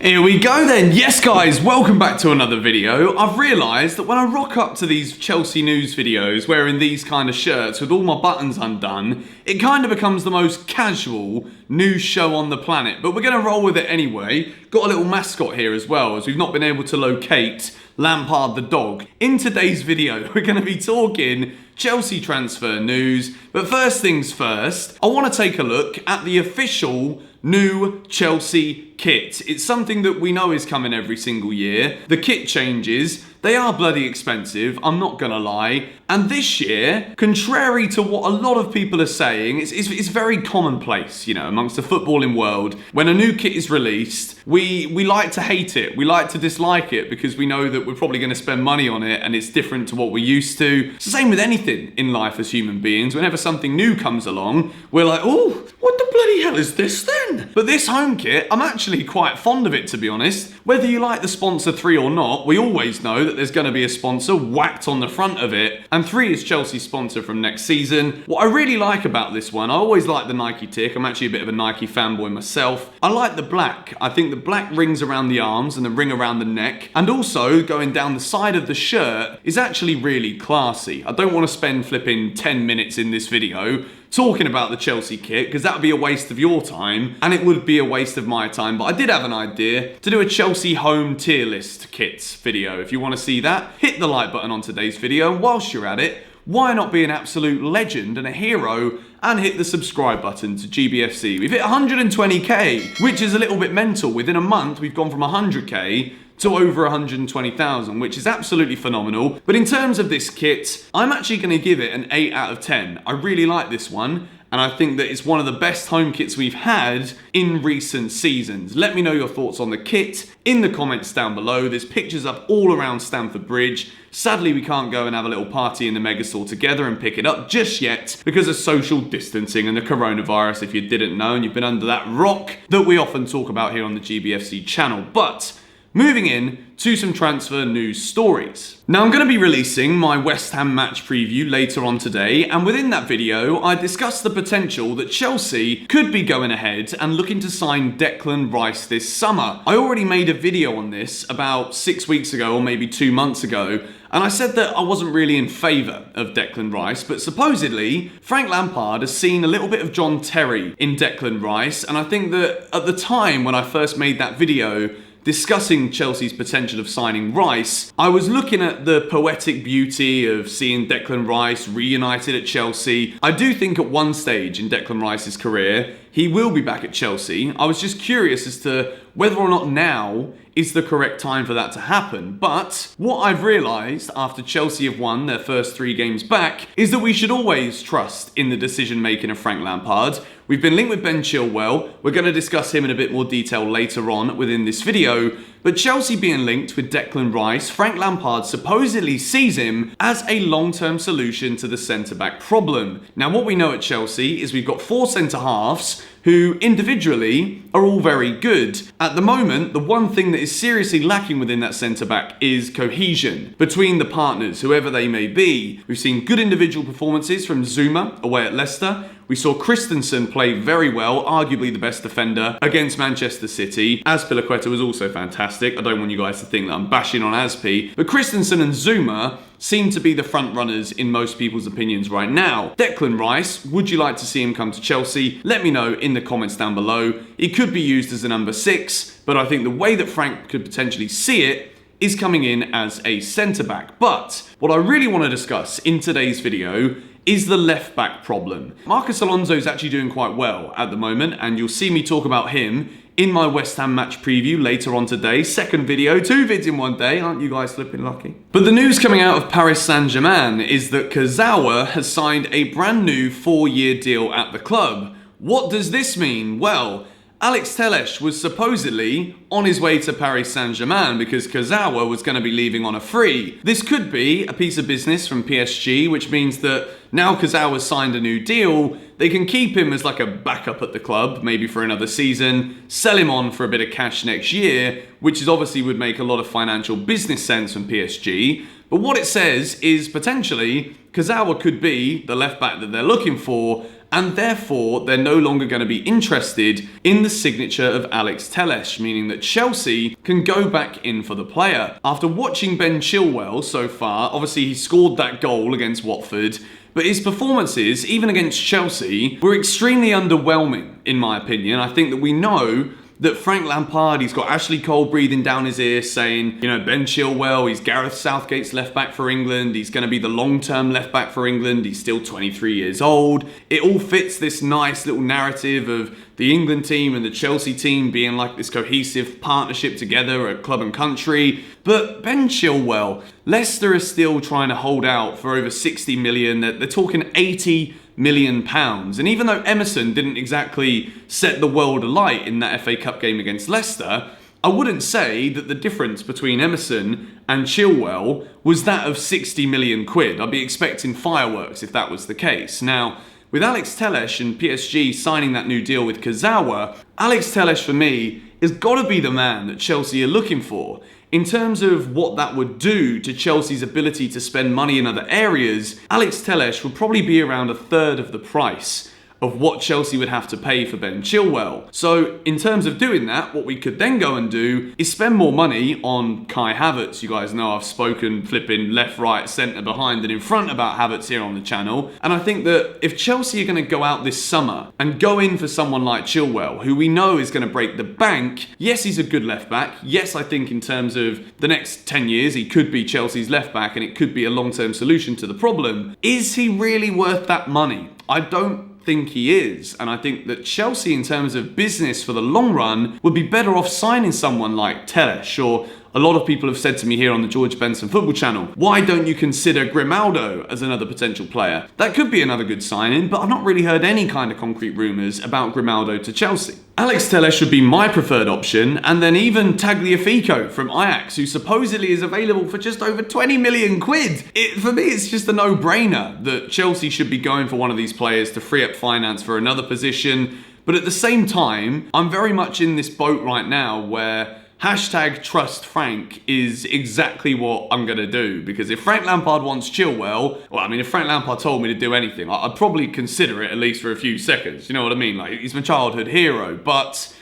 Here we go then. Yes guys, welcome back to another video. I've realised that when I rock up to these Chelsea news videos wearing these kind of shirts with all my buttons undone, it kind of becomes the most casual news show on the planet. But we're going to roll with it anyway. Got a little mascot here as well, as we've not been able to locate Lampard the dog. In today's video, we're going to be talking Chelsea transfer news. But first things first, I want to take a look at the official new Chelsea kit. It's something that we know is coming every single year. The kit changes. They are bloody expensive, I'm not gonna lie. And this year, contrary to what a lot of people are saying, it's very commonplace, you know, amongst the footballing world. When a new kit is released, we like to hate it. We like to dislike it because we know that we're probably gonna spend money on it and it's different to what we're used to. It's the same with anything in life as human beings. Whenever something new comes along, we're like, oh, what the bloody hell is this then? But this home kit, I'm actually quite fond of it, to be honest. Whether you like the sponsor 3 or not, we always know that there's going to be a sponsor whacked on the front of it, and 3 is Chelsea's sponsor from next season. What I really like about this one, I always like the Nike tick. I'm actually a bit of a Nike fanboy myself. I like the black. I think the black rings around the arms and the ring around the neck, and also going down the side of the shirt is actually really classy. I don't want to spend flipping 10 minutes in this video talking about the Chelsea kit, because that would be a waste of your time, and it would be a waste of my time. But I did have an idea to do a Chelsea home tier list kits video. If you want to see that, hit the like button on today's video, and whilst you're at it, why not be an absolute legend and a hero and hit the subscribe button to GBFC. We've hit 120k, which is a little bit mental. Within a month, we've gone from 100k to over 120,000, which is absolutely phenomenal. But in terms of this kit, I'm actually going to give it an 8 out of 10. I really like this one, and I think that it's one of the best home kits we've had in recent seasons. Let me know your thoughts on the kit in the comments down below. There's pictures up all around Stamford Bridge. Sadly, we can't go and have a little party in the Megastore together and pick it up just yet because of social distancing and the coronavirus, if you didn't know and you've been under that rock that we often talk about here on the GBFC channel. But moving in to some transfer news stories. Now, I'm going to be releasing my West Ham match preview later on today, and within that video, I discussed the potential that Chelsea could be going ahead and looking to sign Declan Rice this summer. I already made a video on this about 6 weeks ago, or maybe 2 months ago, and I said that I wasn't really in favour of Declan Rice, but supposedly, Frank Lampard has seen a little bit of John Terry in Declan Rice, and I think that at the time when I first made that video, discussing Chelsea's potential of signing Rice, I was looking at the poetic beauty of seeing Declan Rice reunited at Chelsea. I do think at one stage in Declan Rice's career, he will be back at Chelsea. I was just curious as to whether or not now is the correct time for that to happen. But what I've realised after Chelsea have won their first 3 games back is that we should always trust in the decision making of Frank Lampard. We've been linked with Ben Chilwell. We're going to discuss him in a bit more detail later on within this video. But Chelsea being linked with Declan Rice, Frank Lampard supposedly sees him as a long-term solution to the centre-back problem. Now, what we know at Chelsea is we've got 4 centre-halves who individually are all very good. At the moment, the one thing that is seriously lacking within that centre-back is cohesion between the partners, whoever they may be. We've seen good individual performances from Zuma away at Leicester. We saw Christensen play very well, arguably the best defender against Manchester City. Azpilicueta was also fantastic. I don't want you guys to think that I'm bashing on Azpi, but Christensen and Zuma seem to be the front runners in most people's opinions right now. Declan Rice, would you like to see him come to Chelsea? Let me know in the comments down below. He could be used as a number 6, but I think the way that Frank could potentially see it is coming in as a centre-back. But what I really want to discuss in today's video is the left-back problem. Marcos Alonso is actually doing quite well at the moment, and you'll see me talk about him in my West Ham match preview later on today. Second video, 2 vids in one day. Aren't you guys flipping lucky? But the news coming out of Paris Saint-Germain is that Kurzawa has signed a brand new 4-year deal at the club. What does this mean? Well, Alex Telles was supposedly on his way to Paris Saint-Germain because Kurzawa was going to be leaving on a free. This could be a piece of business from PSG, which means that now Kurzawa's signed a new deal, they can keep him as like a backup at the club, maybe for another season, sell him on for a bit of cash next year, which is obviously would make a lot of financial business sense from PSG. But what it says is potentially Kurzawa could be the left back that they're looking for, and therefore they're no longer going to be interested in the signature of Alex Telles, meaning that Chelsea can go back in for the player. After watching Ben Chilwell so far, obviously he scored that goal against Watford, but his performances, even against Chelsea, were extremely underwhelming, in my opinion. I think that we know that Frank Lampard, he's got Ashley Cole breathing down his ear saying, Ben Chilwell, he's Gareth Southgate's left back for England, he's going to be the long-term left back for England, he's still 23 years old. It all fits this nice little narrative of the England team and the Chelsea team being like this cohesive partnership together at club and country. But Ben Chilwell, Leicester is still trying to hold out for over 60 million, they're talking 80 million pounds. And even though Emerson didn't exactly set the world alight in that FA Cup game against Leicester, I wouldn't say that the difference between Emerson and Chilwell was that of 60 million quid. I'd be expecting fireworks if that was the case. Now, with Alex Telles and PSG signing that new deal with Kurzawa, Alex Telles for me has got to be the man that Chelsea are looking for. In terms of what that would do to Chelsea's ability to spend money in other areas, Alex Telles would probably be around a third of the price of what Chelsea would have to pay for Ben Chilwell. So in terms of doing that, what we could then go and do is spend more money on Kai Havertz. You guys know I've spoken flipping left, right, centre, behind and in front about Havertz here on the channel. And I think that if Chelsea are going to go out this summer and go in for someone like Chilwell, who we know is going to break the bank, yes, he's a good left back. Yes, I think in terms of the next 10 years, he could be Chelsea's left back and it could be a long-term solution to the problem. Is he really worth that money? I don't think he is, and I think that Chelsea in terms of business for the long run would be better off signing someone like Telles, or a lot of people have said to me here on the George Benson Football Channel, why don't you consider Grimaldo as another potential player? That could be another good signing, but I've not really heard any kind of concrete rumours about Grimaldo to Chelsea. Alex Telles should be my preferred option, and then even Tagliafico from Ajax, who supposedly is available for just over 20 million quid. For me, it's just a no-brainer that Chelsea should be going for one of these players to free up finance for another position. But at the same time, I'm very much in this boat right now where #TrustFrank is exactly what I'm going to do. Because if Frank Lampard wants Chilwell, if Frank Lampard told me to do anything, I'd probably consider it at least for a few seconds. You know what I mean? Like, he's my childhood hero. But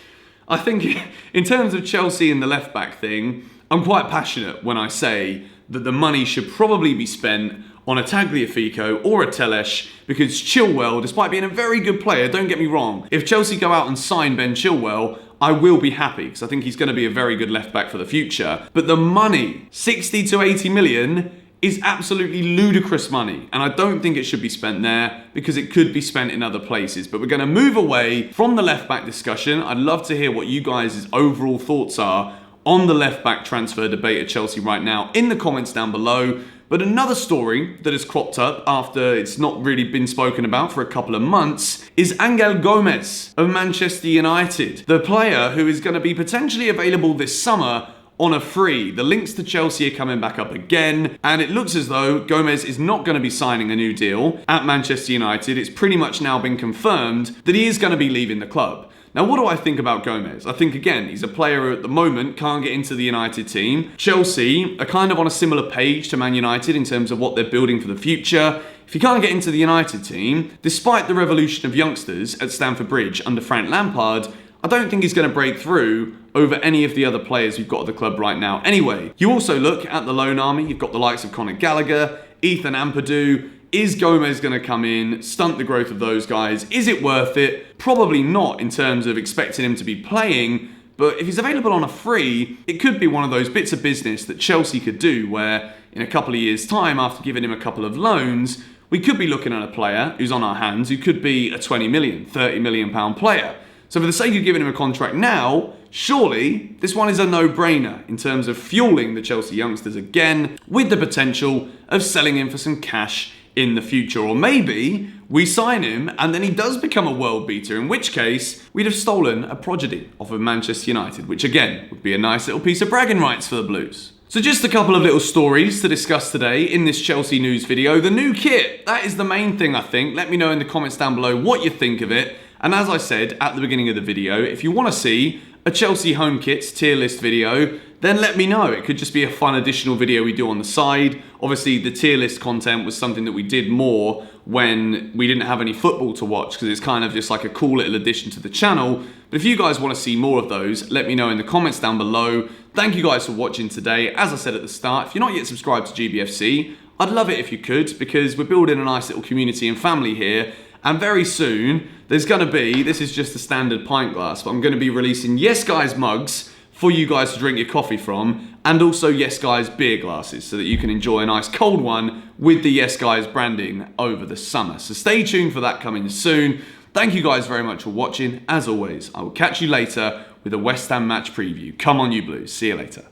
I think in terms of Chelsea and the left back thing, I'm quite passionate when I say that the money should probably be spent on a Tagliafico or a Telles, because Chilwell, despite being a very good player, don't get me wrong, if Chelsea go out and sign Ben Chilwell, I will be happy, because I think he's going to be a very good left back for the future. But the money, 60 to 80 million, is absolutely ludicrous money, and I don't think it should be spent there because it could be spent in other places. But we're going to move away from the left back discussion. I'd love to hear what you guys' overall thoughts are on the left back transfer debate at Chelsea right now in the comments down below. But another story that has cropped up after it's not really been spoken about for a couple of months is Angel Gomes of Manchester United, the player who is going to be potentially available this summer on a free. The links to Chelsea are coming back up again, and it looks as though Gomes is not going to be signing a new deal at Manchester United. It's pretty much now been confirmed that he is going to be leaving the club. Now, what do I think about Gomes? I think, again, he's a player who at the moment can't get into the United team. Chelsea are kind of on a similar page to Man United in terms of what they're building for the future. If he can't get into the United team, despite the revolution of youngsters at Stamford Bridge under Frank Lampard, I don't think he's going to break through over any of the other players we've got at the club right now. Anyway, you also look at the loan army. You've got the likes of Conor Gallagher, Ethan Ampadu. Is Gomes going to come in, stunt the growth of those guys? Is it worth it? Probably not in terms of expecting him to be playing, but if he's available on a free, it could be one of those bits of business that Chelsea could do where in a couple of years' time, after giving him a couple of loans, we could be looking at a player who's on our hands who could be a 20 million, 30 million pound player. So for the sake of giving him a contract now, surely this one is a no-brainer in terms of fueling the Chelsea youngsters again with the potential of selling him for some cash in the future. Or maybe we sign him and then he does become a world beater, in which case we'd have stolen a prodigy off of Manchester United, which again would be a nice little piece of bragging rights for the Blues. So just a couple of little stories to discuss today in this Chelsea news video. The new kit, that is the main thing I think. Let me know in the comments down below what you think of it. And as I said at the beginning of the video, if you want to see a Chelsea home kits tier list video, then let me know. It could just be a fun additional video we do on the side. Obviously, the tier list content was something that we did more when we didn't have any football to watch, because it's kind of just like a cool little addition to the channel. But if you guys want to see more of those, let me know in the comments down below. Thank you guys for watching today. As I said at the start, if you're not yet subscribed to GBFC, I'd love it if you could, because we're building a nice little community and family here. And very soon, there's going to be, this is just a standard pint glass, but I'm going to be releasing Yes Guys mugs for you guys to drink your coffee from, and also Yes Guys beer glasses, so that you can enjoy a nice cold one with the Yes Guys branding over the summer. So stay tuned for that coming soon. Thank you guys very much for watching. As always, I will catch you later with a West Ham match preview. Come on, you Blues. See you later.